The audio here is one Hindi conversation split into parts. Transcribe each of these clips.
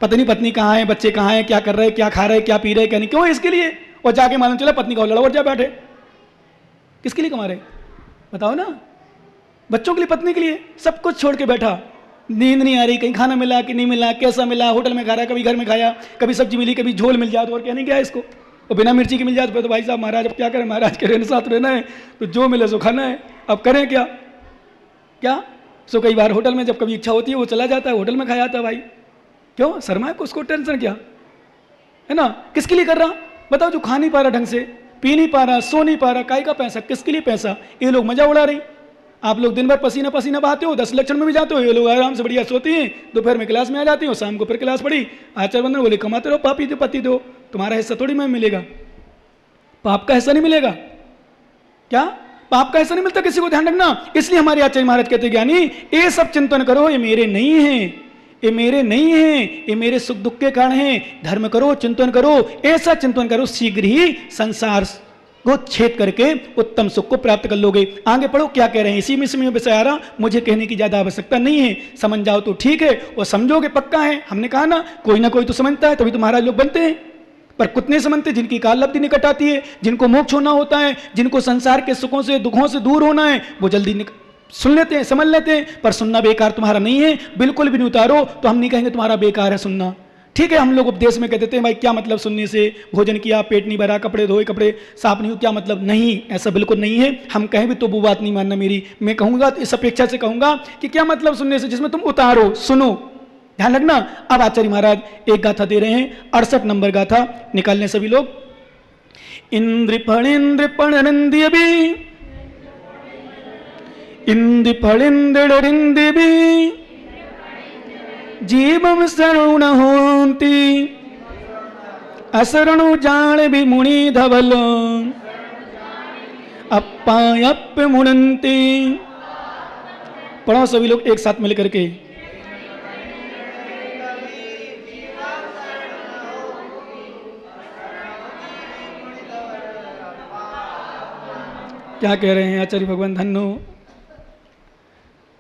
पत्नी पत्नी कहाँ है, बच्चे कहाँ हैं, क्या कर रहे हैं, क्या खा रहे हैं, क्या पी रहे हैं, क्या नहीं, क्यों? इसके लिए। और जाके मालूम चला पत्नी का लड़ा और जा बैठे। किसके लिए कमा रहे बताओ ना? बच्चों के लिए, पत्नी के लिए, सब कुछ छोड़ के बैठा। नींद नहीं आ रही, कहीं खाना मिला कि नहीं मिला, कैसा मिला, होटल में खा रहा, कभी घर में खाया, कभी सब्जी मिली, कभी झोल मिल जाए तो और क्या नहीं क्या इसको, और बिना मिर्ची की मिल जाए तो भाई साहब महाराज अब क्या करें, महाराज के रहने साथ रहना है तो जो मिले सो खाना है, अब करें क्या? क्या सो कई बार होटल में जब कभी इच्छा होती है वो चला जाता है, होटल में खाया आता है भाई। क्यों? शर्मा को उसको टेंशन क्या है ना? किसके लिए कर रहा बताओ? जो खा नहीं पा रहा ढंग से, पी नहीं पा रहा, सो नहीं पा रहा, काय का पैसा, किसके लिए पैसा? ये लोग मजा उड़ा रही। आप लोग दिन भर पसीना पसीना बहाते हो, 10 लक्षण में भी जाते हो, ये लोग आराम से बढ़िया सोती हैं, दोपहर में क्लास में आ जाती हो, शाम को फिर क्लास पढ़ी, आचार्य बंधन बोले कमाते रहो, पापी दो पति दो, तुम्हारा हिस्सा थोड़ी में मिलेगा, पाप का हिस्सा नहीं मिलेगा। क्या? पाप का हिस्सा नहीं मिलता किसी को, ध्यान रखना। इसलिए हमारे आचार्य महाराज कहते ज्ञानी ये सब चिंतन करो, ये मेरे नहीं है, ये मेरे नहीं है, ये मेरे सुख दुख के कारण है। धर्म करो, चिंतन करो, ऐसा चिंतन करो, शीघ्र ही संसार को छेद करके उत्तम सुख को प्राप्त कर लोगे। आगे पढ़ो क्या कह रहे हैं, इसी में समय विषय आ रहा, मुझे कहने की ज्यादा आवश्यकता नहीं है, समझ जाओ तो ठीक है, और समझोगे पक्का है। हमने कहा ना कोई तो समझता है, तभी तो महाराज लोग बनते हैं। पर कितने समझते, जिनकी काल लब्धि निकट आती है, जिनको मोक्ष होना होता है, जिनको संसार के सुखों से दुखों से दूर होना है, वो जल्दी सुन लेते हैं, समझ लेते हैं। पर सुनना बेकार तुम्हारा नहीं है, बिल्कुल भी नहीं उतारो तो हम नहीं कहेंगे तुम्हारा बेकार है सुनना। ठीक है, हम लोग उपदेश में कह देते हैं भाई क्या मतलब सुनने से, भोजन किया पेट नहीं भरा, कपड़े धोए कपड़े साफ नहीं हो, क्या मतलब? नहीं, ऐसा बिल्कुल नहीं है। हम कहें भी तो वो बात नहीं मानना मेरी, मैं कहूंगा इस अपेक्षा से कहूंगा कि क्या मतलब सुनने से, जिसमें तुम उतारो, सुनो। ध्यान रखना। अब आचार्य महाराज एक गाथा दे रहे हैं, 68 नंबर गाथा निकालने सभी लोग। इंद्र फणेन्द्र पणनंदी भी, इंद्र फणेन्द्र भी जीवम शरण होती, असरणु जान भी मुनि धवल, अप्पायप मुनंती। पढ़ो सभी लोग एक साथ मिलकर के। क्या कह रहे हैं आचार्य भगवान? धन्नो।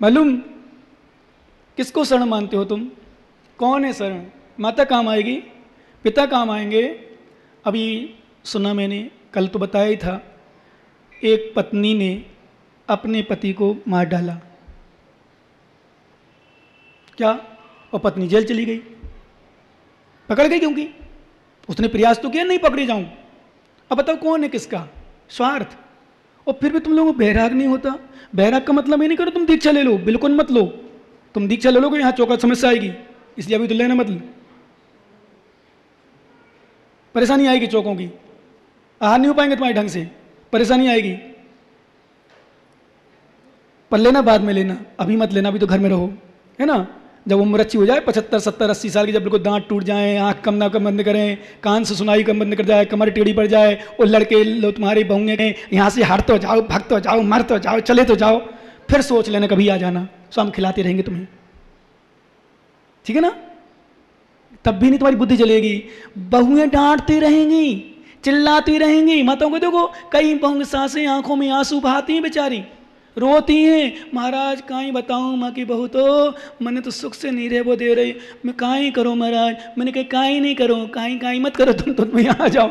मालूम किसको शरण मानते हो तुम? कौन है शरण? माता काम आएगी, पिता काम आएंगे। अभी सुना मैंने, कल तो बताया ही था, एक पत्नी ने अपने पति को मार डाला। क्या? और पत्नी जेल चली गई, पकड़ गई, क्योंकि उसने प्रयास तो किया नहीं पकड़ी जाऊं। अब बताओ कौन है किसका? स्वार्थ। और फिर भी तुम लोगों को बैराग नहीं होता। बैराग का मतलब ये नहीं करो तुम दीक्षा ले लो, बिल्कुल मत लो। तुम दीक्षा ले लोगे यहाँ चौका समस्या आएगी, इसलिए अभी तो लेना मत लो, परेशानी आएगी चौकों की, आहार नहीं हो पाएंगे तुम्हारे ढंग से, परेशानी आएगी। पर लेना बाद में लेना, अभी मत लेना, अभी तो घर में रहो, है ना। जब उम्र अच्छी हो जाए 75, 70, 80 साल की, जब बिल्कुल दांत टूट जाए, आंख कम ना कम बंद करें, कान से सुनाई कम बंद कर जाए, कमर टेढ़ी पड़ जाए, और लड़के लो तुम्हारे बहुएं कहें यहाँ से हट तो जाओ, भाग तो जाओ, मर तो जाओ, चले तो जाओ, फिर सोच लेना कभी आ जाना, सो हम खिलाते रहेंगे तुम्हें, ठीक है ना। तब भी नहीं तुम्हारी बुद्धि चलेगी। बहुएं डांटती रहेंगी, चिल्लाती रहेंगी। माताओं को देखो, कई बहु सासें आंखों में आंसू बहाती हैं, बेचारी रोती हैं, महाराज काई बताऊं, माँ की बहू तो मैंने तो सुख से नहीं रहे वो दे रही, मैं काई करूं महाराज। मैंने कहा काई नहीं करो, काई मत करो, तुम यहाँ आ जाओ,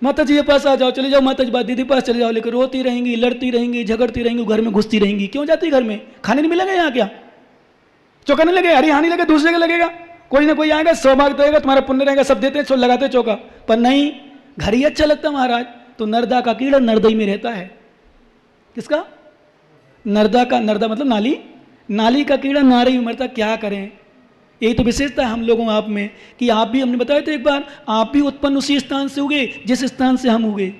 माता जी के पास आ जाओ, चले जाओ माता जी दीदी पास चले जाओ। लेकिन रोती रहेंगी, लड़ती रहेंगी, झगड़ती रहेंगी, घर में घुसती रहेंगी। क्यों जाती घर में? खाने नहीं मिलेगा यहाँ? क्या चौका नहीं लगे? अरे यहाँ नहीं लगे, दूसरे का लगेगा, कोई ना कोई आएगा, सौभाग्य रहेगा, तुम्हारा पुण्य रहेगा, सब देते हैं, लगाते चौका। पर नहीं, घर ही अच्छा लगता महाराज। तो नर्दा का कीड़ा नर्दई में रहता है। किसका? नर्दा का, नर्दा मतलब नाली, नाली का कीड़ा नारी में मरता। क्या करें, यही तो विशेषता है हम लोगों आप में, कि आप भी, हमने बताया था एक बार, आप भी उत्पन्न उसी स्थान से हुए जिस स्थान से हम हुए,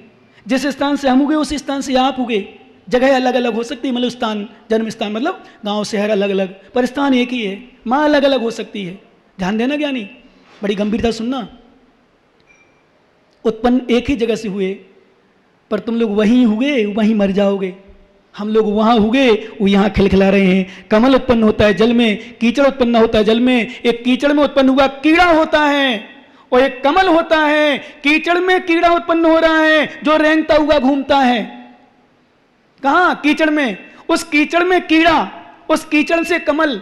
जिस स्थान से हम हुए उसी स्थान से आप हुए। जगह अलग अलग हो सकती है, मतलब स्थान, जन्म स्थान मतलब गांव शहर अलग अलग, पर स्थान एक ही है। माँ अलग अलग हो सकती है। ध्यान देना ज्ञानी, बड़ी गंभीरता सुनना। उत्पन्न एक ही जगह से हुए, पर तुम लोग वहीं हुए वहीं मर जाओगे। हम लोग वहां हुए, वो यहाँ खिलखिला रहे हैं। कमल उत्पन्न होता है जल में, कीचड़ उत्पन्न होता है जल में। एक कीचड़ में उत्पन्न हुआ कीड़ा होता है, और एक कमल होता है। कीचड़ में कीड़ा उत्पन्न हो रहा है जो रेंगता हुआ घूमता है। कहाँ? कीचड़ में। उस कीचड़ में कीड़ा, उस कीचड़ से कमल,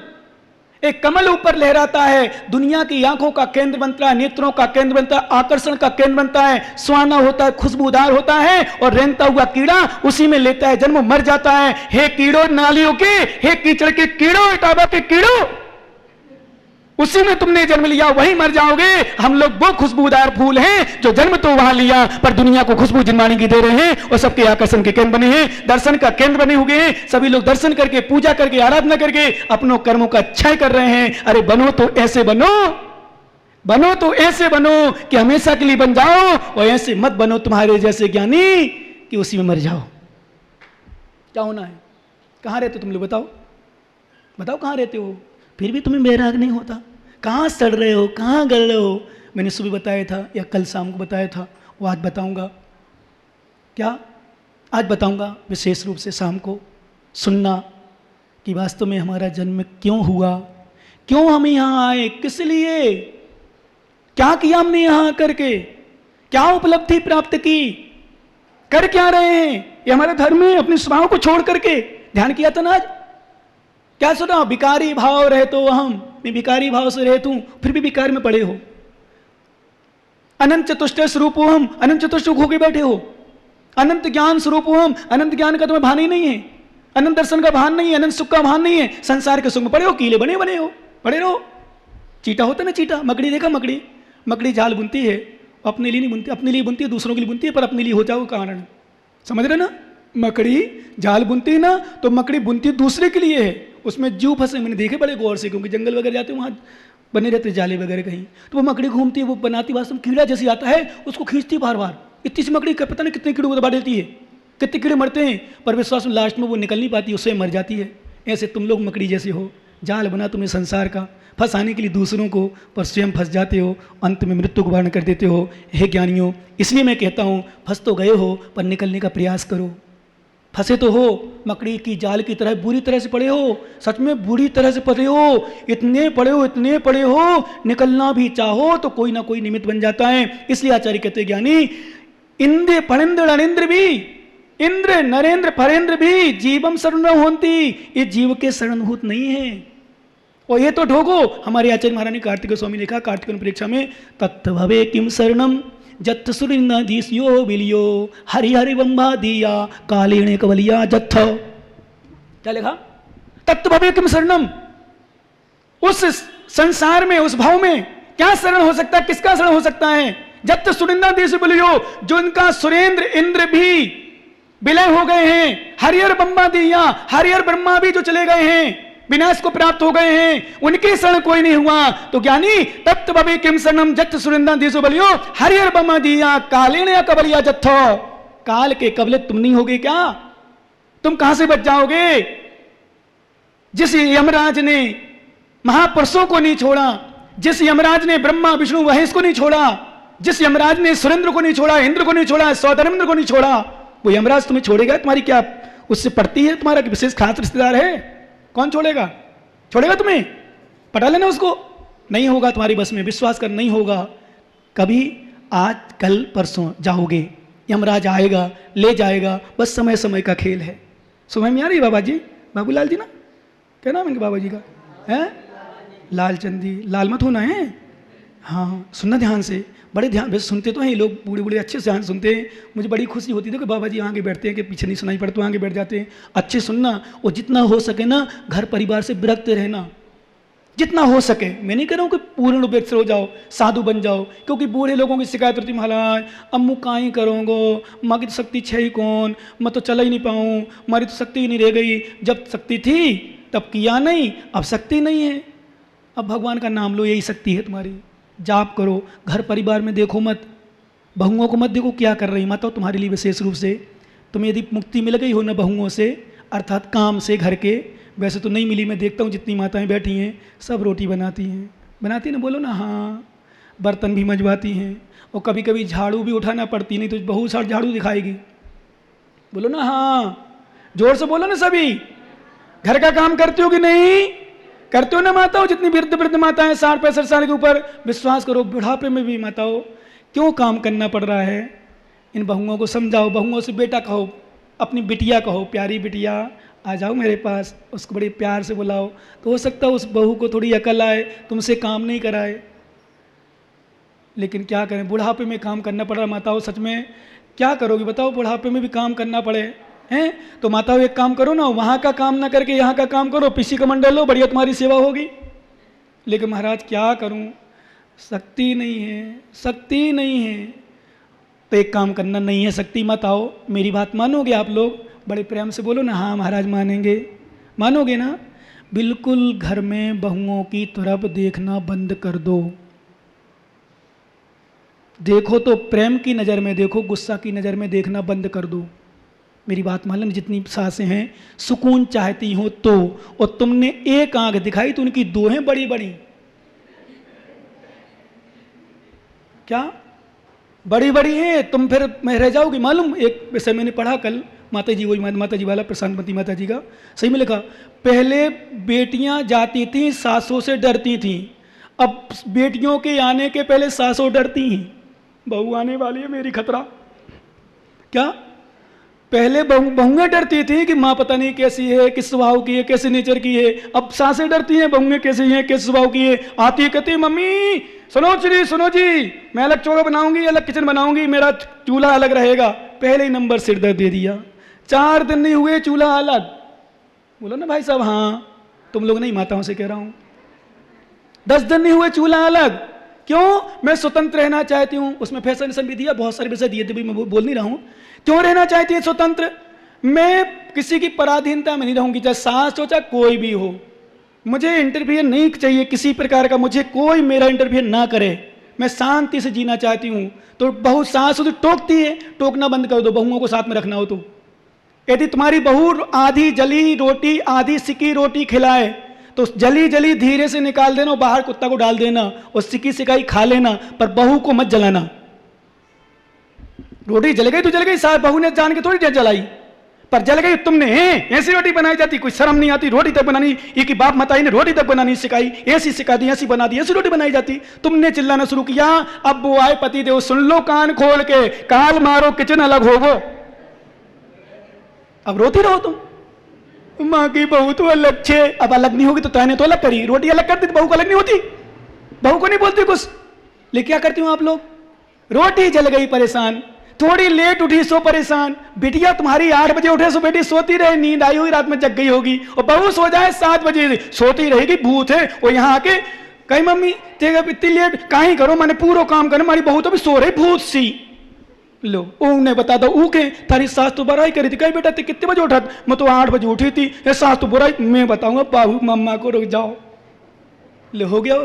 एक कमल ऊपर लहराता है, दुनिया की आंखों का केंद्र बनता है, नेत्रों का केंद्र बनता है, आकर्षण का केंद्र बनता है, सुहाना होता है, खुशबूदार होता है, और रेंगता हुआ कीड़ा उसी में लेता है जन्म, मर जाता है। हे कीड़ो नालियों के, हे कीचड़ के कीड़ो, इटावा के कीड़ो, उसी में तुमने जन्म लिया, वहीं मर जाओगे। हम लोग वो खुशबूदार फूल हैं जो जन्म तो वहां लिया पर दुनिया को खुशबू जिनवानी की दे रहे हैं, और सबके आकर्षण के केंद्र बने हैं, दर्शन का केंद्र बने हुए हैं। सभी लोग दर्शन करके, पूजा करके, आराधना करके अपनों कर्मों का क्षय कर रहे हैं। अरे बनो तो ऐसे बनो, बनो तो ऐसे बनो कि हमेशा के लिए बन जाओ, और ऐसे मत बनो तुम्हारे जैसे ज्ञानी कि उसी में मर जाओ। क्या होना है? कहां रहते हो तुम लोग? बताओ बताओ, कहां रहते हो? फिर भी तुम्हें बैराग नहीं होता। कहाँ सड़ रहे हो, कहाँ गल रहे हो? मैंने सुबह बताया था या कल शाम को बताया था, वो आज बताऊंगा। क्या? आज बताऊंगा विशेष रूप से शाम को। सुनना कि वास्तव में हमारा जन्म क्यों हुआ, क्यों हम यहाँ आए, किस लिए, क्या किया हमने यहाँ करके, क्या उपलब्धि प्राप्त की, कर क्या रहे हैं। ये हमारा धर्म है। अपने स्वभाव को छोड़ करके ध्यान किया था ना आज? क्या सुना? भिकारी भाव रहे तो हम, मैं भिकारी भाव से रहता हूं, फिर भी भिकार में पड़े हो। अनंत चतुष्टय स्वरूप हो हम, अनंत चतुष्ट होके बैठे हो। अनंत ज्ञान स्वरूप हो हम, अनंत ज्ञान का तुम्हें भान ही नहीं है, अनंत दर्शन का भान नहीं है, अनंत सुख का भान नहीं है। संसार के सुख में पड़े हो, कीले बने बने हो, पड़े रहो। चीटा होता ना, चीटा, मकड़ी देखा? मकड़ी, मकड़ी जाल बुनती है, अपने लिए नहीं बुनती, अपने लिए बुनती है, दूसरों के लिए बुनती है, पर अपने लिए हो जाओ कारण। समझ रहे ना? मकड़ी जाल बुनती है ना, तो मकड़ी बुनती दूसरे के लिए है, उसमें जीव फंसे। मैंने देखे बड़े गौर से, क्योंकि जंगल वगैरह जाते हैं वहाँ बने रहते जाले वगैरह कहीं, तो वो मकड़ी घूमती है, वो बनाती, वास्तव में कीड़ा जैसे आता है उसको खींचती बार बार। इतनी सी मकड़ी पता नहीं कितने कीड़ों को दबा देती है, कितने कीड़े मरते हैं, पर विश्वास में लास्ट में वो निकल नहीं पाती, उससे मर जाती है। ऐसे तुम लोग मकड़ी जैसे हो, जाल बना तुमने संसार का, फंसाने के लिए दूसरों को, पर स्वयं फंस जाते हो, अंत में मृत्यु को वर्ण कर देते हो। हे ज्ञानियों, इसलिए मैं कहता हूँ फंस तो गए हो पर निकलने का प्रयास करो। फंसे तो हो, मकड़ी की जाल की तरह बुरी तरह से पड़े हो, सच में बुरी तरह से पड़े हो, इतने पड़े हो, इतने पड़े हो, निकलना भी चाहो तो कोई ना कोई निमित्त बन जाता है। इसलिए आचार्य कहते हैं ज्ञानी, इंद्र फणेन्द्र अनिंद्र भी, इंद्र नरेंद्र फरेंद्र भी जीवम शरण होती, ये जीव के शरणभूत नहीं है। और ये तो ढोगो, हमारे आचार्य महाराज ने कार्तिक स्वामी लिखा कार्तिक परीक्षा में, तत्भवे किम शरणम जत्थ सुरिंदीस्यो विलियो हरि हरि बंबा दिया कालीणे कवलिया जत्थ। क्या लिखा? तत्भवे किम शरणम, उस संसार में, उस भाव में क्या शरण हो सकता है, किसका शरण हो सकता है? जत्थ सुरिंदीस विलियो, जो इनका सुरेंद्र इंद्र भी विलय हो गए हैं, हरिहर ब्रह्मा दिया, हरिहर ब्रह्मा भी जो चले गए हैं, विनाश को प्राप्त हो गए हैं, उनके शरण कोई नहीं हुआ। तो ज्ञानी तत्त्वभवे किम शरणम जत्थ सुरिंदीसो बलियो हरिहर ब्रह्मा दिया कालेन कबलिया जत्थो। काल के कबले तुम नहीं होगे क्या? तुम कहां से बच जाओगे? जिस यमराज ने महापुरुषों को नहीं छोड़ा, जिस यमराज ने ब्रह्मा विष्णु महेश को नहीं छोड़ा, जिस यमराज ने सुरेंद्र को नहीं छोड़ा, इंद्र को नहीं छोड़ा, सौधर्मेंद्र को नहीं छोड़ा, वो यमराज तुम्हें छोड़ेगा? तुम्हारी क्या उससे पड़ती है? तुम्हारा विशेष खास रिश्तेदार है? कौन छोड़ेगा? छोड़ेगा तुम्हें? पटा लेना उसको। नहीं होगा तुम्हारी बस में, विश्वास कर, नहीं होगा कभी। आज कल परसों जाओगे, यमराज आएगा, ले जाएगा, बस समय समय का खेल है। समझ में आ रही बाबा जी? बाबूलाल जी ना, क्या नाम इनके बाबा जी का है? लालचंद जी। लाल मत होना है, हाँ सुनना ध्यान से, बड़े ध्यान से सुनते तो हैं ये लोग, बूढ़े बूढ़े अच्छे से ध्यान सुनते हैं। मुझे बड़ी खुशी होती है कि बाबा जी आगे बैठते हैं कि पीछे नहीं सुनाई पड़ता, आगे बैठ जाते हैं। अच्छे सुनना, और जितना हो सके ना घर परिवार से विरक्त रहना, जितना हो सके। मैं नहीं कह रहा हूँ कि पूर्ण रूप से हो जाओ, साधु बन जाओ, क्योंकि बूढ़े लोगों की शिकायत होती, महाराज अम्मू काहीं करोगे, माँ की तो शक्ति छे ही कौन, मैं तो चला ही नहीं पाऊँ, हमारी तो शक्ति ही नहीं रह गई, जब शक्ति थी तब किया नहीं, अब शक्ति नहीं है, अब भगवान का नाम लो, यही शक्ति है तुम्हारी, जाप करो। घर परिवार में देखो मत, बहुओं को मत देखो क्या कर रही माता, तुम्हारे लिए विशेष रूप से तुम्हें यदि मुक्ति मिल गई हो ना बहुओं से, अर्थात काम से घर के, वैसे तो नहीं मिली, मैं देखता हूँ जितनी माताएं बैठी हैं सब रोटी बनाती हैं, बनाती ना, बोलो ना हाँ, बर्तन भी मंजवाती हैं, और कभी कभी झाड़ू भी उठाना पड़ती, नहीं तो बहुत सारा झाड़ू दिखाएगी, बोलो ना हाँ, जोर से बोलो ना सभी। घर का काम करती हो कि नहीं? करते हो ना माताओं? जितनी वृद्ध वृद्ध माताएं 60-65 साल के ऊपर, विश्वास करो बुढ़ापे में भी माताओं क्यों काम करना पड़ रहा है। इन बहुओं को समझाओ, बहुओं से बेटा कहो, अपनी बिटिया कहो, प्यारी बिटिया आ जाओ मेरे पास, उसको बड़ी प्यार से बुलाओ, तो हो सकता है उस बहू को थोड़ी अकल आए, तुमसे काम नहीं कराए। लेकिन क्या करें, बुढ़ापे में काम करना पड़ रहा। माताओं सच में क्या करोगी बताओ, बुढ़ापे में भी काम करना पड़े हैं? तो माताओं एक काम करो ना, वहाँ का काम ना करके यहाँ का काम करो, पीसी कमंडल लो, बढ़िया तुम्हारी सेवा होगी। लेकिन महाराज क्या करूँ, शक्ति नहीं है, शक्ति नहीं है। तो एक काम करना, नहीं है शक्ति मत आओ, मेरी बात मानोगे आप लोग? बड़े प्रेम से बोलो ना, हाँ महाराज मानेंगे। मानोगे ना? बिल्कुल घर में बहुओं की तरफ देखना बंद कर दो। देखो तो प्रेम की नज़र में देखो, गुस्सा की नज़र में देखना बंद कर दो। मेरी बात मान लो, जितनी सासें हैं सुकून चाहती हो तो, और तुमने एक आंख दिखाई तो उनकी दो हैं बड़ी बड़ी। क्या बड़ी बड़ी हैं? तुम फिर मैं रह जाओगी। मालूम एक विषय मैंने पढ़ा कल, माता जी, वही माता जी वाला, प्रशांतमती माता जी का, सही में लिखा, पहले बेटियां जाती थीं सासों से डरती थीं, अब बेटियों के आने के पहले सासों डरती हैं। बहू आने वाली है मेरी, खतरा। क्या पहले बहुएं डरती थी कि माँ पता नहीं कैसी है, किस स्वभाव की है, कैसे नेचर की है, अब सासें डरती हैं बहुएं कैसी हैं, किस स्वभाव की है। आती है कहती है, मम्मी सुनो जी, मैं अलग चौका बनाऊंगी, अलग किचन बनाऊंगी, मेरा चूल्हा अलग रहेगा। पहले ही नंबर सिर दर्द दे दिया, 4 दिन नहीं हुए चूल्हा अलग। बोलो ना भाई साहब, हाँ तुम लोग नहीं, माताओं से कह रहा हूं। 10 दिन नहीं हुए चूल्हा अलग। क्यों? मैं स्वतंत्र रहना चाहती हूँ। उसमें फैशन भी दिया, बहुत सारे विषय दिए थे, मैं बोल नहीं रहा हूँ। क्यों रहना चाहती है स्वतंत्र? मैं किसी की पराधीनता में नहीं रहूंगी, चाहे सास हो चाहे कोई भी हो। मुझे इंटरफियर नहीं चाहिए किसी प्रकार का, मुझे कोई मेरा इंटरफियर ना करे, मैं शांति से जीना चाहती हूँ। तो बहू सास तो टोकती है, टोकना बंद कर दो, बहुओं को साथ में रखना हो तो। यदि तुम्हारी बहू आधी जली रोटी आधी सिकी रोटी खिलाए तो जली जली धीरे से निकाल देना और बाहर कुत्ता को डाल देना और सिकी सिकाई खा लेना, पर बहू को मत जलाना। रोटी जल गई तो जल गई, सास बहू ने जान के थोड़ी देर जलाई, पर जल गई तुमने। ऐसी रोटी बनाई जाती, कोई शर्म नहीं आती? रोटी तक बनानी, ये कि बाप मताई ने रोटी तक बनानी सिखाई, ऐसी सिखा दी, ऐसी बना दी, ऐसी रोटी बनाई जाती। तुमने चिल्लाना शुरू किया, अब वो आए पति देव, सुन लो कान खोल के, काल मारो किचन अलग होगो। अब रोती रहो तुम, माँ की बहू तो अलग छे। अब अलग नहीं होगी तो तैने तो अलग करी, रोटी अलग करती, बहू को अलग नहीं होती, बहू को नहीं बोलती कुछ। लेकिन क्या करती हूँ आप लोग? रोटी जल गई परेशान, थोड़ी लेट उठी सो परेशान। बिटिया तुम्हारी 8 बजे उठे सो बेटी सोती रहे, नींद आई हुई रात में जग गई होगी, और बहू सो जाए 7 बजे सोती रहेगी, भूत है। और यहाँ आके कहीं मम्मी तेगा इतनी लेट काहे करो, मैंने पूरा काम करना, हमारी बहू तो भी सो रही भूत सी। लो उन्हें बता दो, ऊके तारी सास तो बुराई करी थी। कहीं बेटा ते कितने बजे उठा? मैं तो 8 बजे उठी थी। ये सास तो बुराई, मैं बताऊंगा बाबू मम्मा को, रुक जाओ। ले हो गया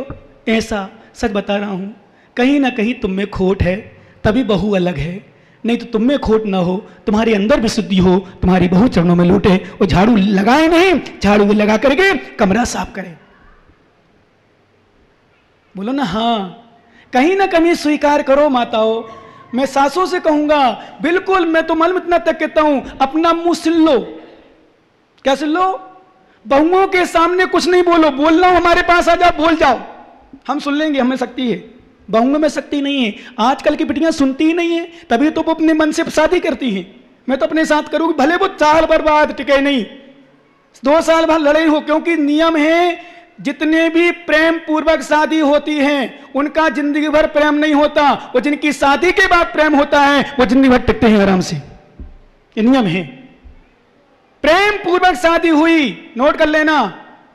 ऐसा। सच बता रहा हूं, कहीं ना कहीं तुम में खोट है, तभी बहू अलग है। नहीं तो तुम में खोट ना हो, तुम्हारे अंदर भी शुद्धि हो, तुम्हारी बहू चरणों में लूटे और झाड़ू लगाए नहीं, झाड़ू लगा करके कमरा साफ करे। बोलो ना हाँ, कहीं ना कहीं स्वीकार करो माताओं। मैं सासों से कहूंगा, बिल्कुल मैं तो मालूम इतना तक कहता हूं, अपना मुंह सिल लो। क्या सिल लो? बहुओं के सामने कुछ नहीं बोलो, बोलना हमारे पास आ जाओ, बोल जाओ, हम सुन लेंगे, हमें शक्ति है। बहुओं में शक्ति नहीं है। आजकल की बिटियां सुनती ही नहीं है, तभी तो वो अपने मन से शादी करती हैं। मैं तो अपने साथ करूंगी, भले वो 4 बर्बाद टिके नहीं, 2 साल भर लड़े हो, क्योंकि नियम है जितने भी प्रेम पूर्वक शादी होती है उनका जिंदगी भर प्रेम नहीं होता, वो जिनकी शादी के बाद प्रेम होता है वो जिंदगी भर टिकते हैं आराम से। ये नियम है। प्रेम पूर्वक शादी हुई, नोट कर लेना,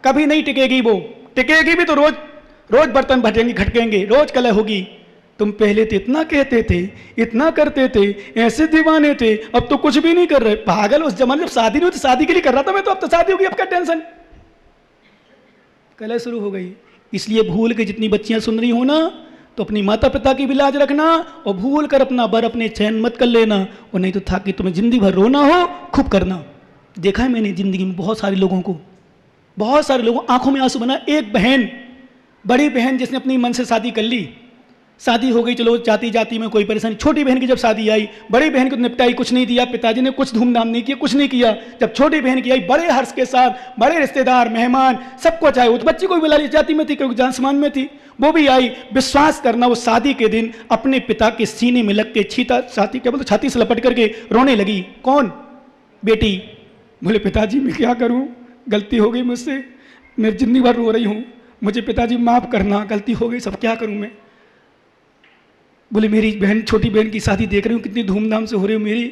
कभी नहीं टिकेगी। वो टिकेगी भी तो रोज रोज बर्तन भटेंगे, खटकेंगे, रोज कलह होगी। तुम पहले तो इतना कहते थे, इतना करते थे, ऐसे दीवाने थे, अब तो कुछ भी नहीं कर रहे। पागल, उस जमाने में शादी नहीं हुई तो शादी के लिए कर रहा था मैं, तो अब तो शादी होगी, अब क्या टेंशन। कलह शुरू हो गई। इसलिए भूल के जितनी बच्चियां सुन रही हो ना, तो अपनी माता पिता की भी लाज रखना, और भूल कर अपना बर अपने चैन मत कर लेना, और नहीं तो था कि तुम्हें जिंदगी भर रोना हो, खूब करना। देखा है मैंने जिंदगी में बहुत सारे लोगों को, बहुत सारे लोगों आंखों में आंसू बना। एक बहन, बड़ी बहन जिसने अपनी मन से शादी कर ली, शादी हो गई, चलो जाती जाती में कोई परेशानी। छोटी बहन की जब शादी आई, बड़ी बहन को निपटाई, कुछ नहीं दिया, पिताजी ने कुछ धूमधाम नहीं किया, कुछ नहीं किया। जब छोटी बहन की आई, बड़े हर्ष के साथ, बड़े रिश्तेदार मेहमान सबको चाहे, उस बच्ची को भी बुला ली, जाती में थी क्योंकि जान समान में थी, वो भी आई। विश्वास करना, वो शादी के दिन अपने पिता के सीने में लग के छाती, क्या बोलते, छाती से लपट करके रोने लगी। कौन? बेटी। बोले पिताजी मैं क्या करूं, गलती हो गई मुझसे, मैं जितनी बार रो रही हूं, मुझे पिताजी माफ़ करना, गलती हो गई, सब क्या करूं मैं। बोले मेरी बहन, छोटी बहन की शादी देख रही हूँ कितनी धूमधाम से हो रही हूँ मेरी,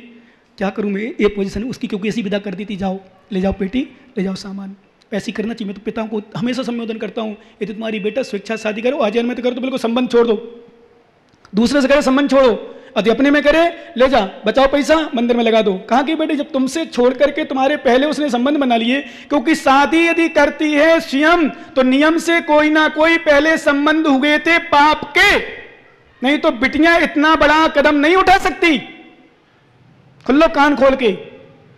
क्या करूँ मैं। एक पोजीशन उसकी क्योंकि ऐसी विदा कर दी थी, जाओ ले जाओ पेटी, ले जाओ सामान, ऐसी करना चाहिए। मैं तो पिताओं को हमेशा संबोधन करता हूँ, ये तो तुम्हारी बेटा स्वेच्छा शादी करो, आजीवन में तो करो तो बिल्कुल संबंध छोड़ दो, दूसरे से करे संबंध छोड़ो, यदि अपने में करे ले जा, बचाओ पैसा मंदिर में लगा दो। कहाँ की बेटी, जब तुमसे छोड़ करके तुम्हारे पहले उसने संबंध बना लिए, क्योंकि शादी यदि करती है स्वयं तो नियम से कोई ना कोई पहले संबंध हुए थे पाप के, नहीं तो बिटियां इतना बड़ा कदम नहीं उठा सकती। खुल लो कान खोल के,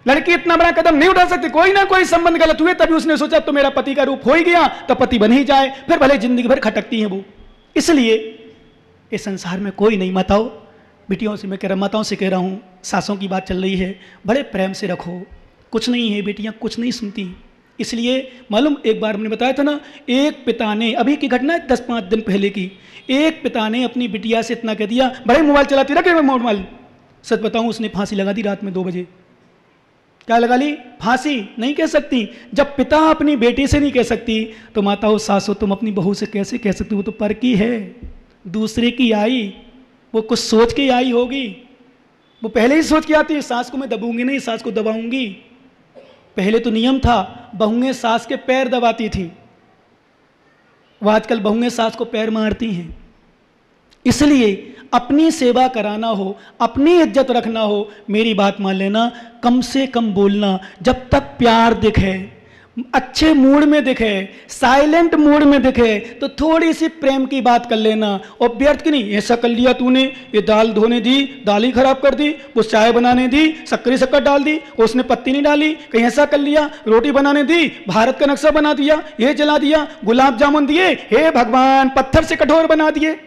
लड़की इतना बड़ा कदम नहीं उठा सकती, कोई ना कोई संबंध गलत हुए तभी उसने सोचा तो मेरा पति का रूप हो ही गया तो पति बन ही जाए, फिर भले जिंदगी भर खटकती हैं वो। इसलिए इस संसार में कोई नहीं, माताओं बिटियों से मैं कह रहा, माताओं से कह रहा हूं, सासों की बात चल रही है, बड़े प्रेम से रखो, कुछ नहीं है बेटियां कुछ नहीं सुनती। इसलिए मालूम एक बार हमने बताया था ना, एक पिता ने, अभी की घटना 10-5 दिन पहले की, एक पिता ने अपनी बिटिया से इतना कह दिया, भाई मोबाइल चलाती रखे मोबाइल, सच बताऊं उसने फांसी लगा दी रात में 2 बजे। क्या लगा ली? फांसी। नहीं कह सकती, जब पिता अपनी बेटी से नहीं कह सकती तो माताओं सासो तुम अपनी बहू से कैसे कह सकती? वो तो पर की है, दूसरे की आई, वो कुछ सोच के आई होगी, वो पहले ही सोच के आती है सास को मैं दबूंगी नहीं, सास को दबाऊंगी। पहले तो नियम था बहुएं सास के पैर दबाती थी, वो आजकल बहुएं सास को पैर मारती हैं। इसलिए अपनी सेवा कराना हो, अपनी इज्जत रखना हो, मेरी बात मान लेना, कम से कम बोलना, जब तक प्यार दिखे, अच्छे मूड में दिखे, साइलेंट मूड में दिखे तो थोड़ी सी प्रेम की बात कर लेना। और व्यर्थ की नहीं, ऐसा कर लिया तूने, ये दाल धोने दी, दाल ही खराब कर दी, वो चाय बनाने दी, शक्कर डाल दी, उसने पत्ती नहीं डाली, कहीं ऐसा कर लिया, रोटी बनाने दी, भारत का नक्शा बना दिया, ये जला दिया, गुलाब जामुन दिए, हे भगवान पत्थर से कठोर बना दिए।